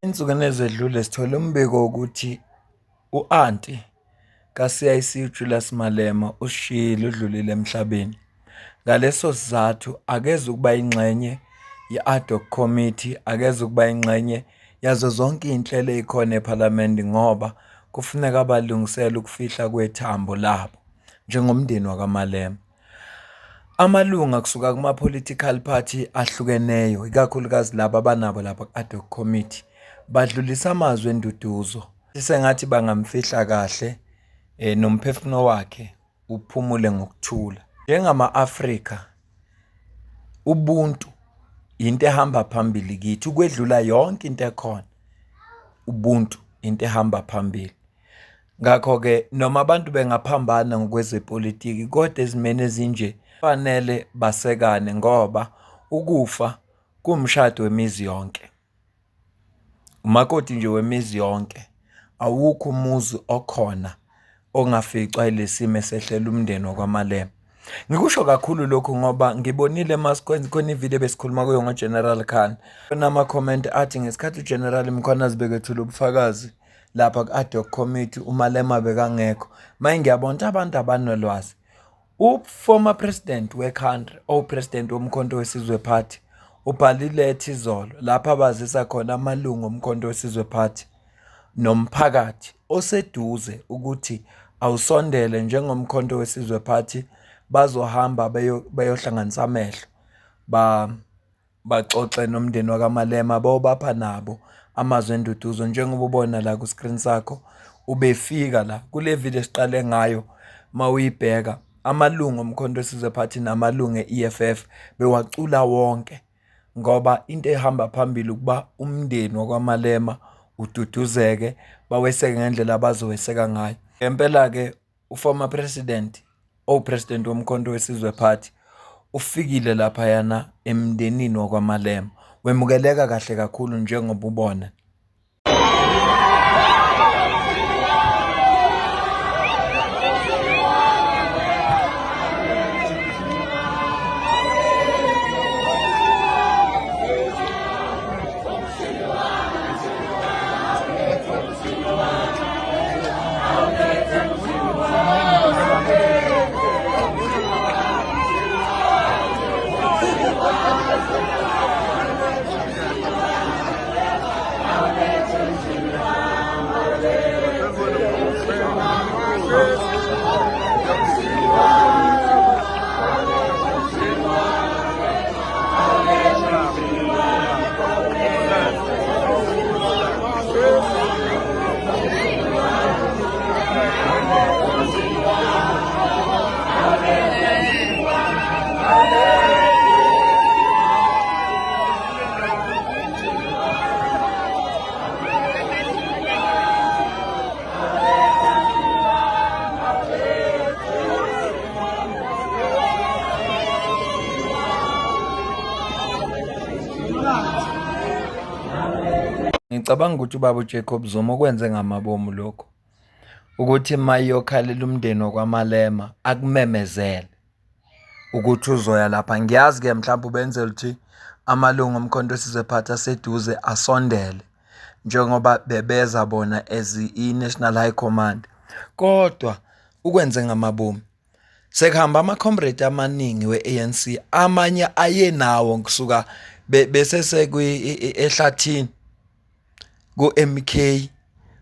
Insukwini ezedlule sithole umbiko wokuthi u-anti ka-CIC uJulius Malema usishiyile udlulile emhlabeni. Ngaleso sizathu akeze ukuba ingxenye ye-ad hoc committee, akeze ukuba ingxenye yazo zonke iy'nhlelo ey'khona ephalamende ngoba kufuneka balungisele ukufihla kwethambo labo njengomndeni wakwaMalema. Amalunga kusuka kuma-political party ahlukeneyo, ikakhulukazi laba abanabo lapha ku-ad hoc committee, badlulisa amazwi enduduzo. Sengathi bangamfihla kahle nomphefumulo wakhe uphumule ngokuthula. Njengama-Afrika, ubuntu into ehamba phambili kithi, ukwedlula yonke into ekhona. Ubuntu into ehamba phambili. Ngakho-ke noma abantu bengaphambana ngokwezepolitiki, kodwa ezimeni ezinje fanele basekane ngoba ukufa kuwumshado wemizi yonke. Umakoti nje wemizi yonke. Awukho umuzi okhona ongaficwa ilesimo esehlela umndeni wakwaMalema. Ngikusho kakhulu lokhu ngoba ngibonile masikwenza khona ivideo besikhuluma kuyo ngoGeneral Khan. Kunama-comment athi ngesikhathi uGeneral Mkhwanazi bekethula ubufakazi lapha ku-ad hoc committee uMalema bekangekho. Manje ngiyabona ukuthi abantu abanolwazi. U-former president we-country, president womkhonto wesizwe party, ubhalile izolo lapha abazisa khona amalungu omkhonto wesizwe party nomphakathi oseduze ukuthi awusondele njengomkhonto wesizwe party bazohamba bayohlanganisa amehlo baxoxe nomndeni wakwaMalema bopha nabo amazwi enduduzo njengoba ubona la ku screen sakho ubefika la kule video siqale ngayo. Mawuyibheka amalungu omkhonto wesizwe party namalungu e-EFF bewacula wonke ngoba into ehamba phambili ukuba umndeni wakwaMalema ududuzeke, baweseke ngendlela abazoweseka ngayo. Ngempela ke uformer president, president womkhonto wesizwe party ufikile lapha yana emndenini wakwaMalema. Wemukeleka kahle kakhulu njengoba ubona. Ngicabanga ukuthi ubaba uJacob Zuma ukwenze ngamabomu lokho ukuthi mayiyokhalela umndeni wakwaMalema akumemezele ukuthi uzoya lapha. Ngiyazi ke mhlawumbe ubenzela ukuthi amalungu omkhonto wesizwe party aseduze asondele njengoba bebeza bona as i-National High Command, kodwa ukwenze ngamabomu. Sekuhamba ama-comrade amaningi we-ANC, amanye ayenawo kusuka ehlathini ku-MK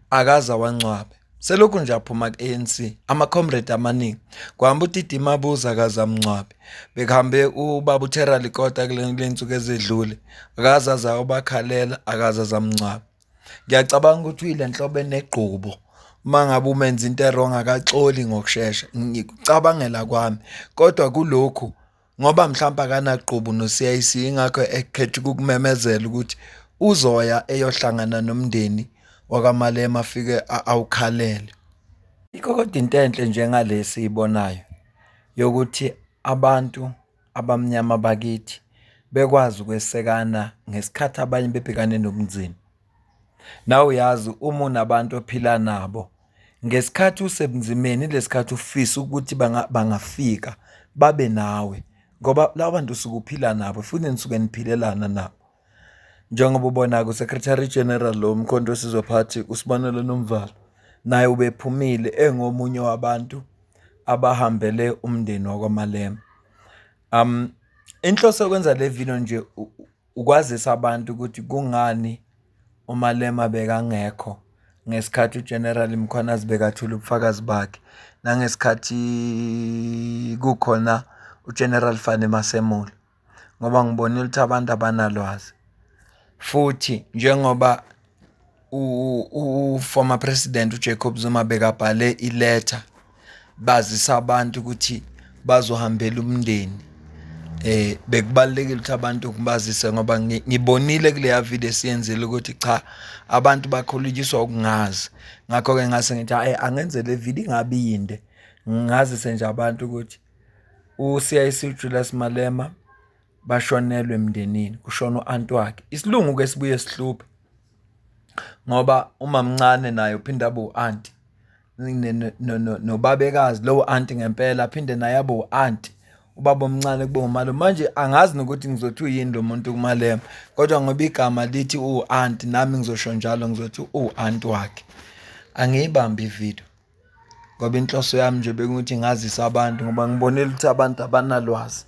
akaza wancwabe. Selokhu nje aphuma ku-ANC ama-comrade amaningi kuhamba uDidi Mabuza akaza mncwabe, bekuhambe ubaba uThera Likota kule nsuku ezedlule akazaza obakhalela akazaza mncwabe. Ngiyacabanga ukuthi uyile nhlobo enegqubo uma ngabe umenza into errong akaxoli ngokushesha, ngikucabangela kwami, kodwa kulokhu ngoba mhlawumbe akanaqhubu no-CIC ingakho ekhetha ukukumemezela ukuthi uzoya eyohlangana nomndeni wakaMalema afike awukhalele. Yikho kodwa into enhle njengale siyibonayo yokuthi abantu abamnyama bakithi bekwazi ukwesekana ngesikhathi abanye bebhekane nobunzima. Nawe uyazi uma unabantu ophila nabo ngesikhathi usebunzimeni lesikhathi ufisa ukuthi bangafika babe nawe ngoba laba bantu usuke uphila nabo futhi nisuke niphilelana nabo. Njengoba ubona ku-Secretary General lo Umkhonto weSizwe Party uSibonelo Nomvalo naye ubephumile engomunye wabantu abahambele umndeni wakwaMalema. Inhloso yokwenza le video nje ukwazisa abantu ukuthi kungani uMalema bekangekho ngesikhathi uGeneral Mkhwanazi bekathula ubufakazi bakhe nangesikhathi kukhona uGeneral Fani Masemola ngoba ngibonile ukuthi abantu abanalwazi. Futhi njengoba former president uJacob Zuma bekabhale iletha bazisa abantu ukuthi bazohambela umndeni, bekubalekile ukuthi abantu ngibazise ngoba ngibonile kuleya video esiyenzile ukuthi cha abantu bakholujiswa ukungazi. Ngakho-ke ngase ngithi angenze le video ingabi yinde, ngazise nje abantu ukuthi uCIC Julius Malema bashonelwe emndenini, kushona u-anti wakhe. Isilungu-ke sibuye sihluphe ngoba umamncane naye uphinda abe u-anti nobabekazi lowo anti ngempela aphinde naye abe u-anti, ubaba omncane kube umalume. Manje angazi nokuthi ngizothi uyini lo muntu kuMalema, kodwa ngoba igama lithi u-anti nami ngizosho njalo ngizothi u-anti wakhe. Angiyibambi ivideo ngoba inhloso yami nje bekuthi ngazise abantu ngoba ngibonile ukuthi abantu abanalwazi.